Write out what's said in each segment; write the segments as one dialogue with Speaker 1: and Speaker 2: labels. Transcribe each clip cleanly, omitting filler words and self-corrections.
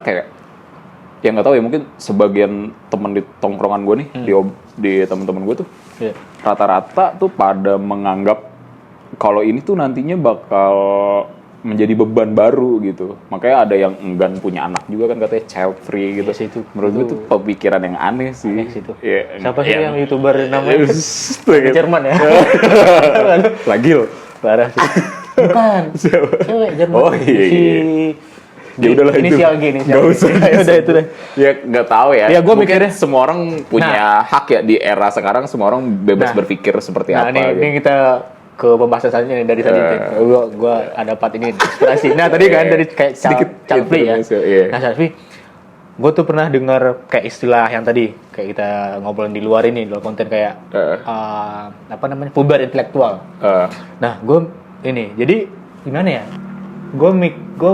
Speaker 1: kayak ya nggak tahu ya, mungkin sebagian teman di tongkrongan gue nih, di teman-teman gue tuh rata-rata tuh pada menganggap kalau ini tuh nantinya bakal menjadi beban baru gitu. Makanya ada yang enggan punya anak juga kan, katanya child free gitu.
Speaker 2: Yes, itu.
Speaker 1: Menurut gue tuh pemikiran yang aneh sih.
Speaker 2: Aneh sih itu.
Speaker 1: Ya,
Speaker 2: siapa sih yang YouTuber namanya?
Speaker 1: Di
Speaker 2: Jerman ya?
Speaker 1: Lagi loh.
Speaker 2: Parah sih. Bukan. Cewek Jerman.
Speaker 1: Oh iya. Ya udahlah itu.
Speaker 2: Inisial G.
Speaker 1: Gak usah.
Speaker 2: Ya udah itu deh.
Speaker 1: Ya nggak tahu ya.
Speaker 2: Ya gue
Speaker 1: mungkin
Speaker 2: mikirnya
Speaker 1: semua orang punya hak ya di era sekarang, semua orang bebas berpikir seperti apa.
Speaker 2: Ini kita ke pembahasan selanjutnya nih dari tadi. Gue ada dapat ini inspirasi. Nah tadi kan dari kayak
Speaker 1: sedikit
Speaker 2: child free ya.
Speaker 1: Yeah.
Speaker 2: Nah child free, gue tuh pernah dengar kayak istilah yang tadi kayak kita ngobrolin di luar ini, di luar konten kayak apa namanya, puber intelektual. Nah gue ini jadi gimana ya? Gue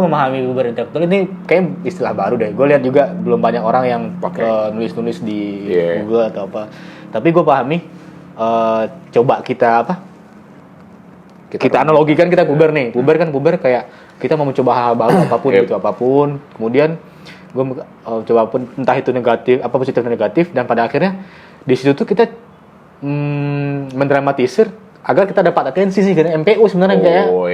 Speaker 2: memahami puber intelektual ini kayak istilah baru deh. Gue lihat juga belum banyak orang yang nulis-nulis di Google atau apa. Tapi gue pahami. Coba kita analogikan, kita puber nih. Puber kayak kita mau mencoba hal baru apapun gitu, apapun. Kemudian gue coba pun entah itu negatif, apa positif dan negatif, dan pada akhirnya di situ tuh kita mendramatisir agar kita dapat atensi sih, karena MPU sebenarnya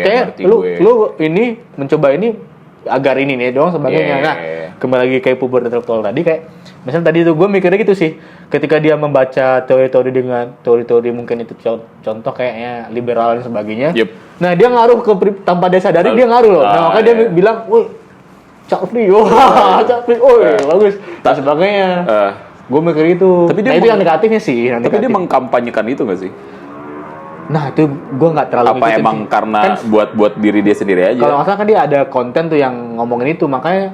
Speaker 2: kayak lu ini mencoba ini agar ini nih doang sebagainya. Nah, kembali lagi kayak puber intelektual tadi, kayak misalnya tadi itu gue mikirnya gitu sih, ketika dia membaca teori-teori dengan teori-teori mungkin itu contoh kayaknya liberal dan sebagainya. Nah dia ngaruh tanpa dia sadari dia ngaruh loh. Nah makanya dia bilang, woi child free, bagus dan sebagainya. Gue mikir itu. Tapi dia itu yang negatifnya sih.
Speaker 1: Tapi dia mengkampanyekan itu nggak sih?
Speaker 2: Nah itu gue nggak terlalu
Speaker 1: apa emang sih. Karena kan, buat diri dia sendiri aja.
Speaker 2: Kalau nggak salah kan dia ada konten tuh yang ngomongin itu, makanya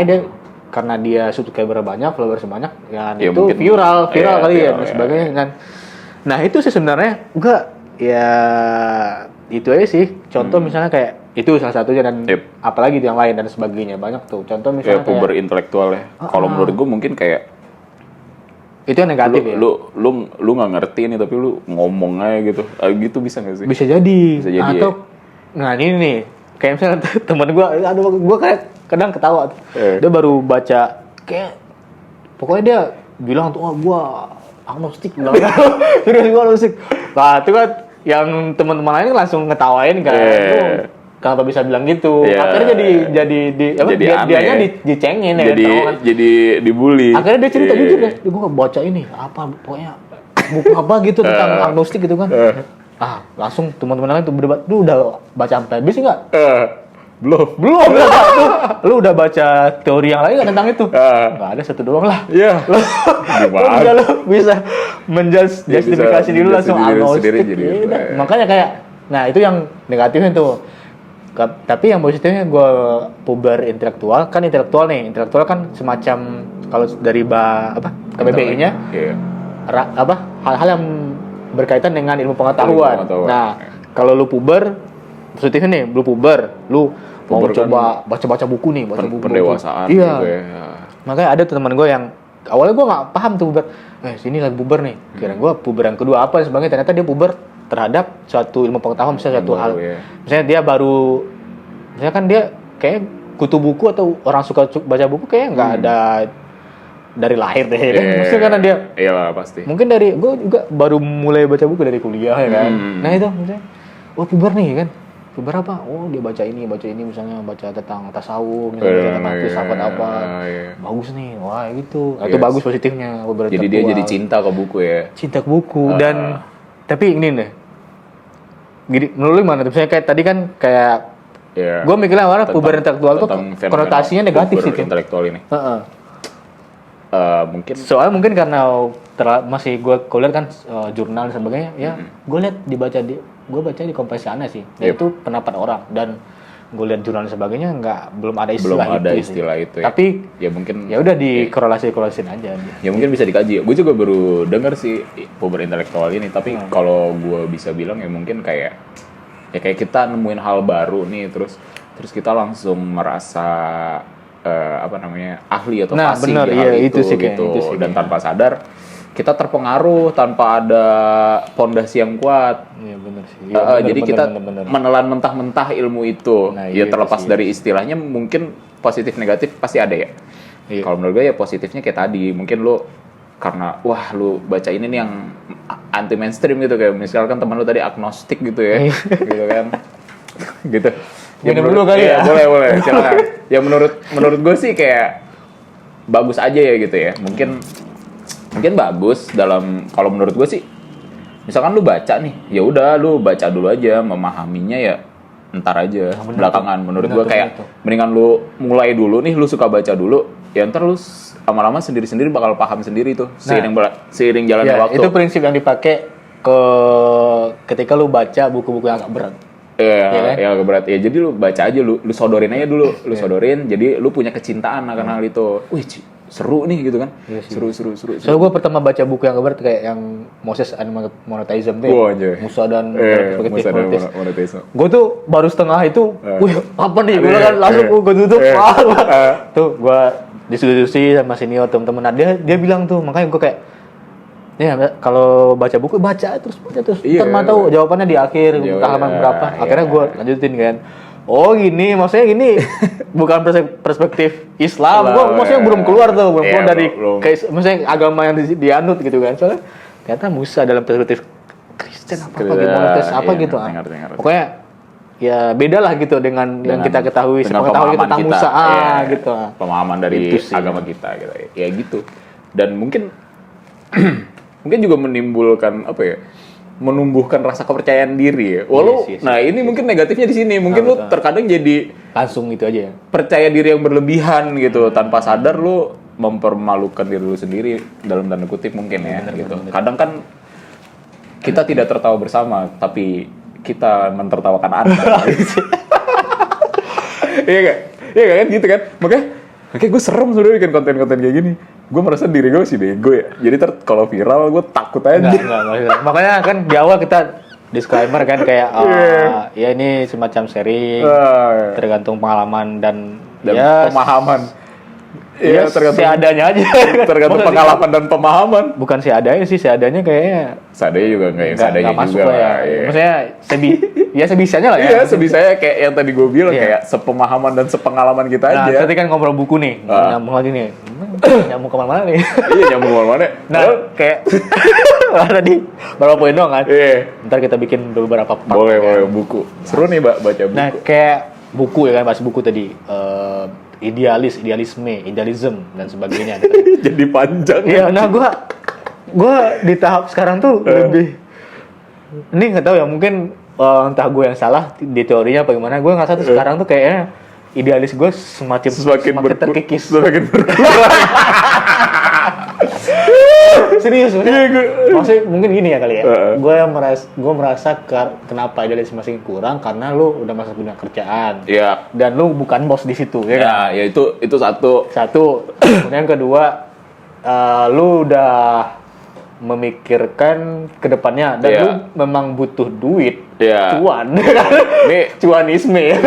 Speaker 2: dia karena dia subscriber banyak, followers banyak, ya itu mungkin, viral kali ya dan sebagainya kan. Nah itu sih sebenarnya gue ya itu aja sih. Contoh misalnya kayak itu salah satunya, dan apalagi yang lain dan sebagainya banyak tuh. Contoh misalnya
Speaker 1: kayak puber intelektual ya. Kalau menurut gue mungkin kayak
Speaker 2: itu yang negatif ya.
Speaker 1: Lu nggak ngerti nih tapi lu ngomong aja gitu. Gitu bisa nggak sih?
Speaker 2: Bisa jadi. Atau nah ini nih kayak misalnya teman gue kayak kadang ketawa tuh. Dia baru baca kayak pokoknya dia bilang tuh gue agnostik bilang. Serius gue agnostik. Nah itu kan yang teman-teman lain langsung ngetawain kan. Kenapa bisa bilang gitu? Akhirnya dianya dicengin ya.
Speaker 1: Jadi dibully.
Speaker 2: Akhirnya dia cerita jujur deh, gue baca ini apa pokoknya buku apa gitu tentang agnostik gitu kan. Langsung teman-teman lain tuh berdebat, lu udah baca sampai habis enggak?
Speaker 1: Belum.
Speaker 2: Lu udah baca teori yang lain tentang itu? Enggak ada, satu doang lah.
Speaker 1: Iya.
Speaker 2: Gimana? Lu bisa menjustifikasi dulu langsung agnostik. Makanya kayak nah itu yang negatifnya tuh. Tapi yang positifnya gue puber intelektual kan intelektual kan semacam kalau dari KBBI-nya hal-hal yang berkaitan dengan ilmu pengetahuan. Nah kalau lu puber positifnya nih, lu puber mau coba baca buku nih,
Speaker 1: pendewasaan.
Speaker 2: Iya. Makanya ada teman gue yang awalnya gue nggak paham tuh puber. Sini lagi puber nih. Kira gue puber yang kedua apa dan sebagainya. Ternyata dia puber terhadap suatu ilmu pengetahuan, misalnya suatu hal. Misalnya dia misalnya kan dia kayak kutu buku atau orang suka baca buku kayak nggak ada dari lahir deh kan. Maksudnya karena dia
Speaker 1: iyalah pasti.
Speaker 2: Mungkin gue juga baru mulai baca buku dari kuliah ya kan. Nah itu misalnya puber nih kan. Puber apa? Dia baca ini misalnya baca tentang tasawuf, misalnya tentang filsafat apa. Bagus nih. Wah gitu. Itu bagus positifnya.
Speaker 1: Jadi dia jadi cinta ke buku ya.
Speaker 2: Cinta ke buku dan tapi ini nih. Gini, menurut lu gimana? Misalnya kayak tadi kan kayak gue mikirnya awalnya puber intelektual tuh konotasinya negatif sih.
Speaker 1: Puber intelektual ini.
Speaker 2: Mungkin karena masih gue lihat kan jurnal dan sebagainya ya. Gue lihat gue baca di Kompasiana sih. Dan itu pendapat orang, dan gue lihat jurnal dan sebagainya belum ada istilah itu. Tapi ya mungkin ya udah dikorelasiin aja.
Speaker 1: Ya mungkin bisa dikaji. Gue juga baru dengar sih puber intelektual ini, tapi kalau gue bisa bilang ya mungkin kayak kita nemuin hal baru nih, terus kita langsung merasa ahli atau fasih di hal itu gitu. Dan tanpa sadar kita terpengaruh tanpa ada pondasi yang kuat.
Speaker 2: Iya benar sih. Ya, bener,
Speaker 1: jadi
Speaker 2: bener,
Speaker 1: kita
Speaker 2: bener.
Speaker 1: menelan mentah-mentah ilmu itu.
Speaker 2: Nah,
Speaker 1: ya
Speaker 2: iya,
Speaker 1: terlepas
Speaker 2: iya.
Speaker 1: dari istilahnya, mungkin positif negatif pasti ada ya.
Speaker 2: Iya.
Speaker 1: Kalau menurut gue ya positifnya kayak tadi, mungkin lu karena wah lu baca ini nih yang anti mainstream gitu, kayak misalkan teman lu tadi agnostik gitu ya, gitu kan, gitu.
Speaker 2: Minum dulu kali ya.
Speaker 1: Boleh, silakan. Ya menurut gue sih kayak bagus aja ya gitu ya. Mungkin bagus dalam, kalau menurut gue sih, misalkan lu baca nih, ya udah lu baca dulu aja, memahaminya ya ntar aja, belakangan. Menurut gue kayak mendingan lu mulai dulu nih, lu suka baca dulu, ya ntar lu lama-lama sendiri-sendiri bakal paham sendiri tuh, seiring jalannya
Speaker 2: ya,
Speaker 1: waktu.
Speaker 2: Itu prinsip yang dipakai ketika lu baca buku-buku yang agak berat.
Speaker 1: Iya, ya agak berat. Ya jadi lu baca aja, lu sodorin aja dulu, sodorin. Jadi lu punya kecintaan akan hal itu. Wih, seru nih gitu kan.
Speaker 2: Iya
Speaker 1: seru.
Speaker 2: Soalnya gue pertama baca buku yang agak berat kayak yang Moses and Monotheism tuh.
Speaker 1: Wah, anjay.
Speaker 2: Musa dan
Speaker 1: Musa dan Monotheism.
Speaker 2: Gue tuh baru setengah itu, wih apa nih? Gue kan langsung gue tutup. Tuh gue diskusi sama senior teman-teman. Nah, dia bilang tuh, makanya gue kayak, ya kalau baca buku baca terus. Ntar mah tahu jawabannya di akhir halaman berapa. Akhirnya gue lanjutin kan. Oh gini, maksudnya gini bukan perspektif Islam. Gue maksudnya belum keluar dari kayak maksudnya agama yang dianut gitu kan. Soalnya ternyata Musa dalam perspektif Kristen apa gimana apa gitu. Pokoknya ya beda lah gitu dengan yang kita ketahui tentang Musa gitu.
Speaker 1: Pemahaman dari agama kita gitu. Ya gitu. Dan mungkin juga menimbulkan apa ya? Menumbuhkan rasa kepercayaan diri ya. Yes. Nah, ini mungkin negatifnya di sini. Mungkin lu terkadang jadi
Speaker 2: langsung gitu aja ya.
Speaker 1: Percaya diri yang berlebihan gitu, tanpa sadar lu mempermalukan diri lu sendiri dalam tanda kutip mungkin ya gitu. Kadang kan kita tidak tertawa bersama, tapi kita mentertawakan Anda. Iya kan gitu kan. Makanya gue serem sebenarnya bikin konten-konten kayak gini. Gue merasa diri gue masih bego ya. Jadi kalau viral gue takut aja.
Speaker 2: Enggak. Makanya kan di awal kita disclaimer kan kayak ya ini semacam sharing, tergantung pengalaman dan ya,
Speaker 1: pemahaman. Iya, tergantung
Speaker 2: seadanya aja.
Speaker 1: Tergantung pengalaman dan pemahaman.
Speaker 2: Bukan seadanya sih, seadanya kayaknya.
Speaker 1: Seadanya juga enggak yang seadanya
Speaker 2: masuk
Speaker 1: juga
Speaker 2: lah ya. Iya. Maksudnya sebisanya lah ya. Iya,
Speaker 1: sebisanya kayak yang tadi gue bilang kayak sepemahaman dan sepengalaman kita aja.
Speaker 2: Nah, tadi kan ngobrol buku nih, nyambung lagi nih. Nyambung kemana-mana nih.
Speaker 1: Iya, nyambung kemana-mana.
Speaker 2: Nah, kayak tadi berapa poin doang kan? Iya. Ntar kita bikin beberapa part.
Speaker 1: Boleh buku. Seru nih, Mbak, baca buku.
Speaker 2: Nah, kayak buku ya kan, bahas buku tadi. Idealism dan sebagainya.
Speaker 1: Jadi panjang.
Speaker 2: Iya, nah gue di tahap sekarang tuh lebih, ini nggak tahu ya, mungkin entah gue yang salah di teorinya apa gimana. Gue ngerasa tuh sekarang tuh kayaknya idealis gue semakin terkikis.
Speaker 1: Semakin berkurang.
Speaker 2: Serius, maksudnya mungkin gini ya kali ya. Gue merasa kenapa idealis masih kurang karena lu udah masuk dunia kerjaan.
Speaker 1: Iya.
Speaker 2: Dan lu bukan bos di situ, ya kan?
Speaker 1: Ya itu satu.
Speaker 2: Kemudian kedua, lu udah memikirkan kedepannya dan lu memang butuh duit, cuan.
Speaker 1: Nih
Speaker 2: cuanisme ya.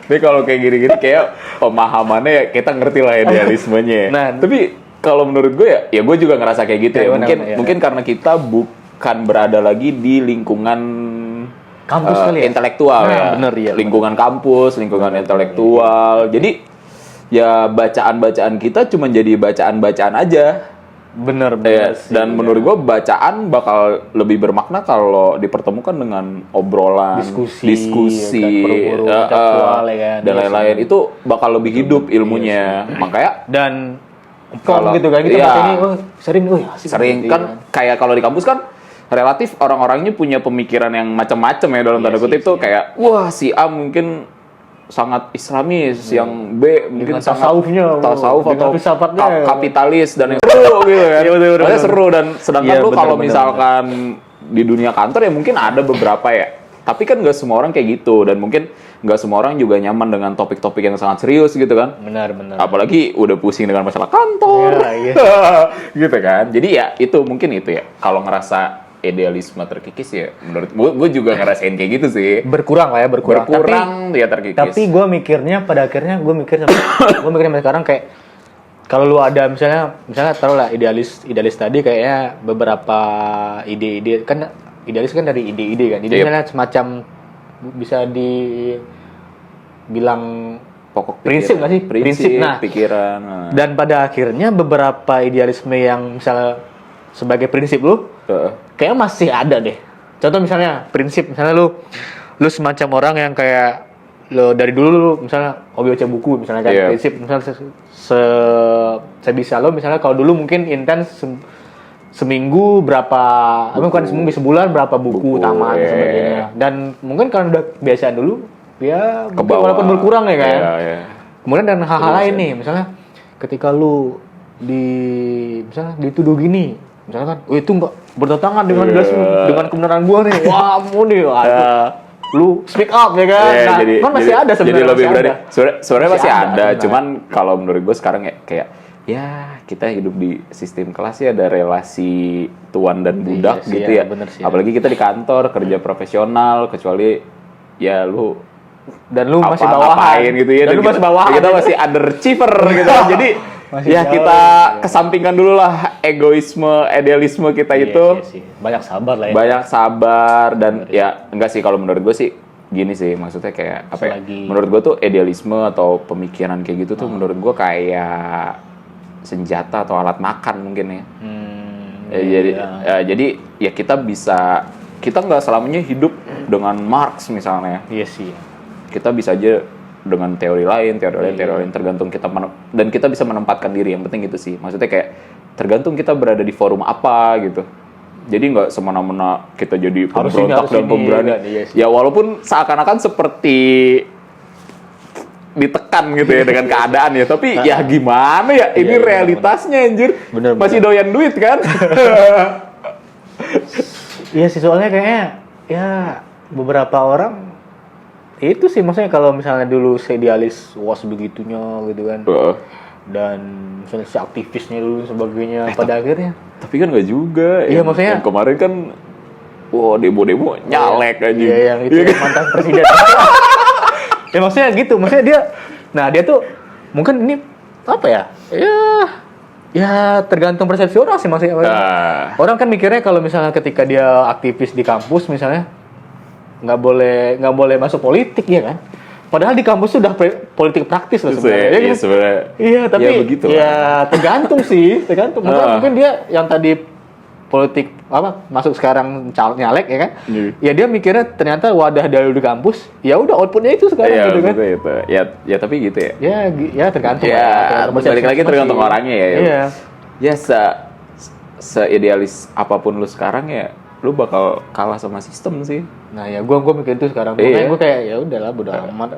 Speaker 1: Ini kalau kayak gini-gini kayak pemahamannya ya kita ngerti lah idealismenya.
Speaker 2: Nah,
Speaker 1: tapi kalau menurut gue ya gue juga ngerasa kayak gitu ya. Mungkin karena kita bukan berada lagi di lingkungan
Speaker 2: kampus kali ya?
Speaker 1: Intelektual ya.
Speaker 2: Bener, iya.
Speaker 1: Lingkungan kampus, lingkungan intelektual. Jadi ya bacaan-bacaan kita cuma jadi bacaan-bacaan aja.
Speaker 2: Bener sih,
Speaker 1: dan menurut gue bacaan bakal lebih bermakna kalau dipertemukan dengan obrolan, diskusi dan lain-lain. Itu bakal lebih hidup ilmunya. Makanya
Speaker 2: dan kalau gitu kan kita baca ini
Speaker 1: sering kan kayak kalau di kampus kan relatif orang-orangnya punya pemikiran yang macam-macam ya dalam tanda kutip tuh kayak wah si A mungkin sangat Islamis, yang B mungkin tasawuf atau kapitalis dan yang seru gitu kan. Makanya seru dan sedangkan lu kalau misalkan di dunia kantor ya mungkin ada beberapa ya. Tapi kan nggak semua orang kayak gitu dan mungkin nggak semua orang juga nyaman dengan topik-topik yang sangat serius gitu kan.
Speaker 2: Benar.
Speaker 1: Apalagi udah pusing dengan masalah kantor. Gitu kan. Jadi ya itu mungkin itu ya. Kalau ngerasa idealisme terkikis ya menurut gue juga ngerasain kayak gitu sih.
Speaker 2: Berkurang
Speaker 1: tapi, dia terkikis.
Speaker 2: Tapi gue mikirnya pada akhirnya gue mikir sampai sekarang kayak kalau lu ada misalnya taruhlah idealis tadi kayaknya beberapa ide-ide kan idealis kan dari ide-ide kan. Jadi misalnya semacam bisa dibilang
Speaker 1: pokok
Speaker 2: prinsip nggak sih? Prinsip
Speaker 1: pikiran.
Speaker 2: Dan pada akhirnya beberapa idealisme yang misalnya sebagai prinsip lu kayaknya masih ada deh. Contoh misalnya prinsip, misalnya lu semacam orang yang kayak lo dari dulu lu misalnya hobi baca buku misalnya kan prinsip misalnya sebisa lo misalnya kalau dulu mungkin intens seminggu berapa bukan seminggu sebulan berapa buku tamat dan sebagainya, dan mungkin karena udah kebiasaan dulu ya mungkin walaupun berkurang ya kan. Kemudian dan hal-hal lain nih misalnya ketika lu misalnya dituduh gini misalnya kan itu enggak bertentangan dengan dengan kebenaran gua nih, wah mau nih lu speak up ya kan. Kan masih ada sebenarnya.
Speaker 1: Jadi lebih berani. Sebenarnya masih ada, cuman kalau menurut gue sekarang ya kayak ya kita hidup di sistem kelas ya ada relasi tuan dan budak gitu ya. Apalagi kita di kantor kerja profesional, kecuali ya lu
Speaker 2: masih bawahan
Speaker 1: gitu ya. Dan lu masih bawahan. Kita masih underachiever gitu. Jadi ya kita kesampingkan dulu lah idealisme kita itu.
Speaker 2: Banyak sabar lah ya.
Speaker 1: Banyak sabar dan ya enggak sih kalau menurut gue sih gini sih, maksudnya kayak apa ya? Menurut gue tuh idealisme atau pemikiran kayak gitu tuh menurut gue kayak senjata atau alat makan mungkin ya. Jadi ya kita nggak selamanya hidup dengan Marx misalnya.
Speaker 2: Iya sih.
Speaker 1: Kita bisa aja dengan teori lain tergantung kita dan kita bisa menempatkan diri, yang penting itu sih, maksudnya kayak tergantung kita berada di forum apa gitu. Jadi nggak semena-mena kita jadi pemberontak dan pemberani ya, walaupun seakan-akan seperti ditekan gitu ya dengan keadaan ya, tapi ya gimana ya, ini realitasnya anjir. Masih doyan duit kan.
Speaker 2: Iya sih, soalnya kayaknya ya beberapa orang itu sih, maksudnya kalau misalnya dulu idealis begitunya gitu kan, dan misalnya si aktivisnya dulu sebagainya, pada akhirnya
Speaker 1: tapi kan nggak juga.
Speaker 2: Iya maksudnya
Speaker 1: yang kemarin kan demo nyalek aja.
Speaker 2: Iya yang itu mantan presiden. Ya maksudnya gitu, maksudnya dia tuh mungkin ini apa ya, ya tergantung persepsi orang sih maksudnya. Orang kan mikirnya kalau misalnya ketika dia aktivis di kampus misalnya nggak boleh masuk politik ya kan, padahal di kampus sudah politik praktis loh sebenarnya.
Speaker 1: Iya sebenarnya.
Speaker 2: Iya tapi
Speaker 1: ya, begitu
Speaker 2: tergantung sih, mungkin dia yang tadi politik masuk sekarang nyalek ya kan. Ya dia mikirnya ternyata wadah dulu di kampus, ya udah outputnya itu sekarang gitu kan.
Speaker 1: Itu. Ya tapi gitu ya.
Speaker 2: Ya tergantung.
Speaker 1: Ya balik lagi tergantung orangnya ya. Iya. Ya se-idealis apapun lu sekarang ya, lu bakal kalah sama sistem sih.
Speaker 2: Nah ya gue mikir itu sekarang. Makanya gue kayak ya udahlah bodo amat.